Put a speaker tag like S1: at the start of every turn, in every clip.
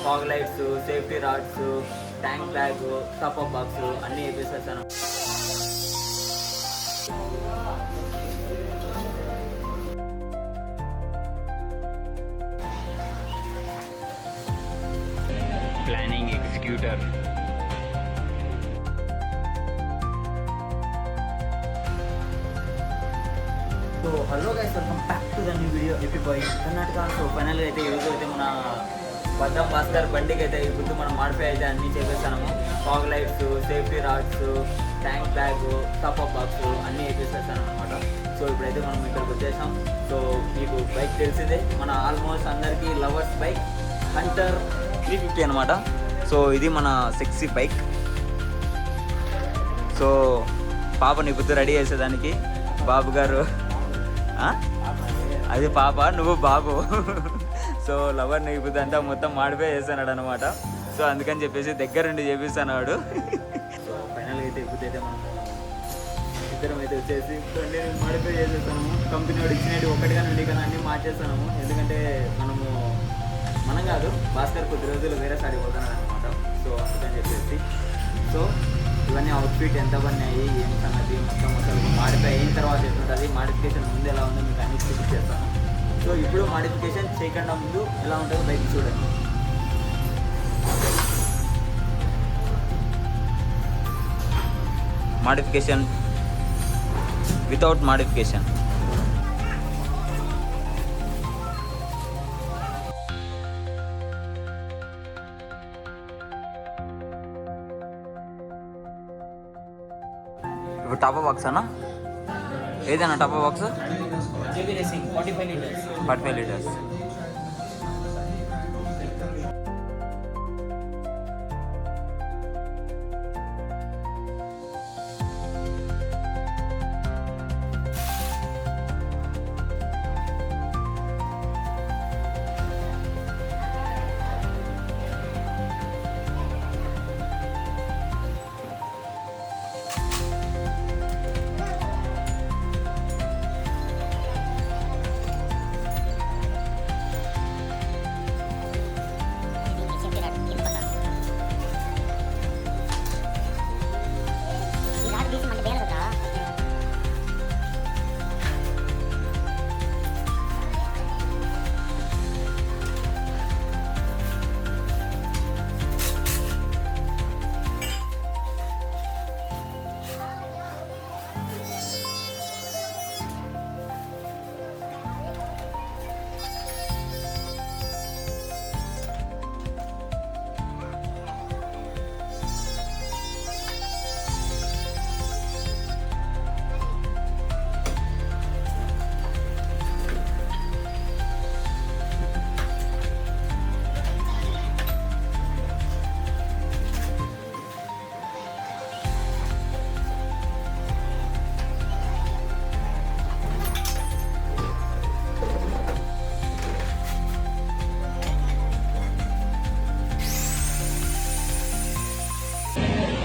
S1: Fog lights, safety rods, tank bag, top up box అన్నీ వేసేసాను. Planning executor. So hello guys, welcome back to the new video AP boy Karnataka. So ఫైనల్గా అయితే ఈరోజు అయితే మన పద్దాం భాస్కర్ బండికి అయితే ఇప్పుడు మనం మాడిఫై అయితే అన్నీ చేసేస్తాము. Fog lights, safety rods, tank bag, top up box అన్నీ వేసేస్తాను అనమాట. సో ఇప్పుడైతే మనం ఇక్కడికి వచ్చేసాం. సో మీకు బైక్ తెలిసిందే, మన ఆల్మోస్ట్ అందరికీ లవర్స్ బైక్ హంటర్ 350 అనమాట. సో ఇది మన సెక్సీ బైక్. సో పాపని ఇప్పుడు రెడీ చేసేదానికి బాబు గారు, అది పాప, నువ్వు బాబు. సో లవర్ని ఇప్పుడు అంతా మొత్తం మాడిఫై చేస్తున్నాడు అనమాట. సో అందుకని చెప్పేసి దగ్గరుండి చేపిస్తున్నాడు. సో ఫైనల్గా అయితే ఇప్పుడు అయితే మనము ఇద్దరం అయితే వచ్చేసి మాడిఫై చేసేస్తాము. కంపెనీ వాడు ఇచ్చినట్టు ఒకటిగా నుండి కానీ అన్నీ మార్చేస్తున్నాము. ఎందుకంటే మనం కాదు, భాస్కర్ కొద్ది రోజులు వేరే సారి పోతున్నాడు అనమాట. సో అందుకని చెప్పేసి సో ఇవన్నీ అవుట్ఫిట్ ఎంత పడినాయి, ఏం సంగతి మొత్తం అసలు మాడిఫై అయిన తర్వాత ఎట్లుంటుంది, మాడిఫికేషన్ ముందు ఎలా ఉందో మీకు అన్ని చూపించేస్తాను. సో ఇప్పుడు మాడిఫికేషన్ చేయకుండా ముందు ఎలా ఉంటుందో బైక్ చూడండి. Modification without modification. ఇప్పుడు టాప్ బాక్స్ అన్నా, ఏదైనా top box 45 litres.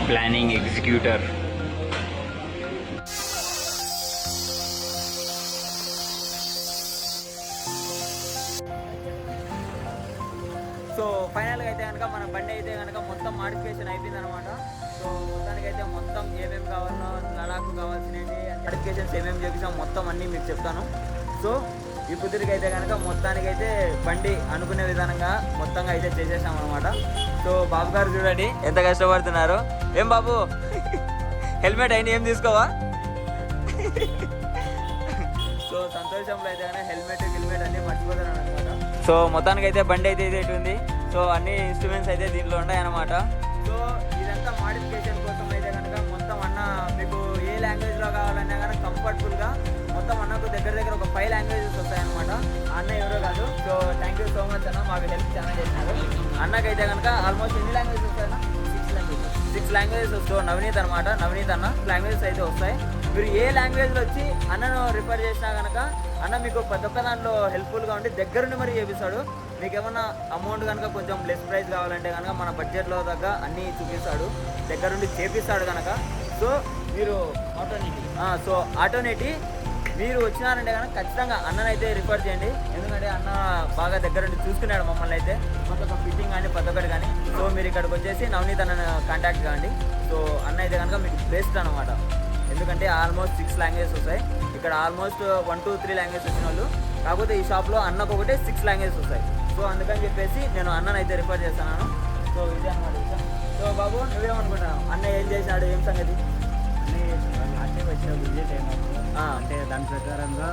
S1: Planning executor. So ఫైనల్గా అయితే కనుక మన బండి అయితే కనుక మొత్తం మాడిఫికేషన్ అయిపోయింది అనమాట. సో మొత్తానికైతే మొత్తం ఏమేమి కావాలో, లడాక్ కావాల్సినవి మాడిఫికేషన్స్ ఏమేమి చేపించాం మొత్తం అన్నీ మీకు చెప్తాను. సో ఈ పుత్రికి అయితే కనుక మొత్తానికైతే బండి అనుకునే విధానంగా మొత్తంగా అయితే చేసేసాం అనమాట. సో బాబు గారు చూడండి ఎంత కష్టపడుతున్నారు. ఏం బాబు, హెల్మెట్ అయినా ఏం తీసుకోవా? సో సంతోషంలో అయితే కనుక హెల్మెట్ అన్నీ మర్చిపోతాను అనమాట. సో మొత్తానికైతే బండి అయితే ఇది ఉంది. సో అన్ని ఇన్స్ట్రుమెంట్స్ అయితే దీంట్లో ఉన్నాయన్నమాట. సో ఇదంతా మాడిఫికేషన్ కోసం అయితే కనుక మొత్తం అన్న మీకు ఏ లాంగ్వేజ్లో కావాలన్నా కానీ కంఫర్టబుల్గా మొత్తం అన్నకు దగ్గర ఒక 5 లాంగ్వేజెస్ వస్తాయన్నమాట. అన్న ఎవరో కాదు. So thank you so much అన్న, మాకు హెల్ప్ చాలా చేసినారు. అన్నకైతే కనుక ఆల్మోస్ట్ ఎన్ని లాంగ్వేజెస్ వస్తాయన్నా? 6 లాంగ్వేజెస్ వస్తాయి. నవనీత్ అనమాట, నవనీత్ అన్న లాంగ్వేజెస్ అయితే వస్తాయి. మీరు ఏ లాంగ్వేజ్లో వచ్చి అన్నను రిఫర్ చేసినా కనుక అన్న మీకు ప్రతి ఒక్క దాంట్లో హెల్ప్ఫుల్గా ఉండి దగ్గరుండి మరి చేపిస్తాడు. మీకు ఏమన్నా అమౌంట్ కనుక కొంచెం లెస్ ప్రైస్ కావాలంటే కనుక మన బడ్జెట్లో దగ్గర అన్నీ చూపిస్తాడు, దగ్గరుండి చేపిస్తాడు కనుక. సో మీరు ఆటోనేటి మీరు వచ్చినారంటే కనుక ఖచ్చితంగా అన్ననైతే రిఫర్ చేయండి. ఎందుకంటే అన్న బాగా దగ్గరుండి చూసుకున్నాడు మమ్మల్ని అయితే. మొత్తం ఫిట్టింగ్ కానీ పెద్ద మీరు ఇక్కడికి వచ్చేసి నవనీత్ అన్న కాంటాక్ట్ కాండి. సో అన్న అయితే కనుక మీకు బెస్ట్ అనమాట. ఎందుకంటే ఆల్మోస్ట్ 6 లాంగ్వేజెస్ వస్తాయి ఇక్కడ, ఆల్మోస్ట్ 1 to 3 లాంగ్వేజ్ వచ్చిన వాళ్ళు. కాకపోతే ఈ షాప్లో అన్నకు ఒకటే 6 లాంగ్వేజెస్ వస్తాయి. సో అందుకని చెప్పేసి నేను అన్నను అయితే రిఫర్ చేస్తున్నాను. సో ఇదే అనమాట విషయం. సో బాబు నువ్వేమనుకుంటున్నావు, అన్న ఏం చేసినాడు, ఏం సంగతి?
S2: లాస్ట్ వచ్చిన విజిట్ అయినప్పుడు అంటే దాని ప్రకారంగా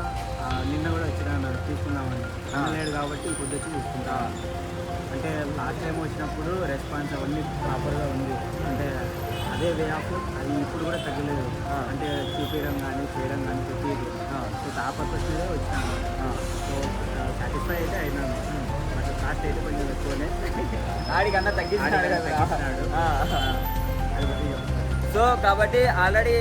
S2: నిన్న కూడా వచ్చిన తీసుకుందామని లేడు కాబట్టి ఇప్పుడు వచ్చి తీసుకుంటా. అంటే లాస్ట్ టైం వచ్చినప్పుడు రెస్పాన్స్ అవన్నీ ప్రాపర్గా ఉంది. అంటే అదే వే ఆఫ్ అది ఇప్పుడు కూడా తగ్గలేదు. అంటే చూపించడం కానీ చేయడం కానీ ప్రతిదీ. సో ఆ పర్పస్ మీద వచ్చినాను. సో సాటిస్ఫై అయితే అయినాను. బట్ కాస్ట్ అయితే కొంచెం ఎక్కువనే
S1: ఆడికన్నా తగ్గించినాడు.
S2: అది బట్టి
S1: సో కాబట్టి ఆల్రెడీ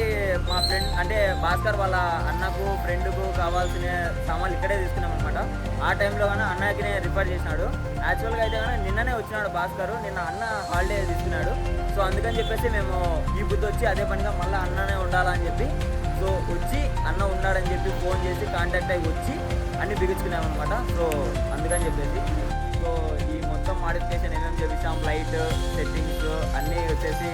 S1: మా ఫ్రెండ్ అంటే భాస్కర్ వాళ్ళ అన్నకు ఫ్రెండ్కు కావాల్సిన సామాన్లు ఇక్కడే తీసుకున్నాం అనమాట. ఆ టైంలో కానీ అన్నకి రిఫర్ చేసినాడు. యాక్చువల్గా అయితే కానీ నిన్ననే వచ్చినాడు భాస్కర్, నిన్న అన్న హాలిడే తీసుకున్నాడు. సో అందుకని చెప్పేసి మేము ఈ బుద్ధి వచ్చి అదే పనిగా మళ్ళీ అన్ననే ఉండాలని చెప్పి సో వచ్చి అన్న ఉన్నాడని చెప్పి ఫోన్ చేసి కాంటాక్ట్ అయ్యి వచ్చి అన్నీ బిగించుకున్నాం అనమాట. సో అందుకని చెప్పేసి సో ఈ మొత్తం మాడిఫికేషన్ ఏమేమి చేపించాం, లైట్ సెట్టింగ్స్ అన్నీ వచ్చేసి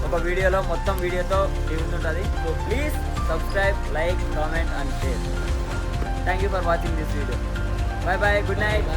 S1: ఒక వీడియోలో మొత్తం వీడియోతో ఉంటుంది. So please subscribe, like, comment and share. Thank you for watching this video. Bye boy, good night.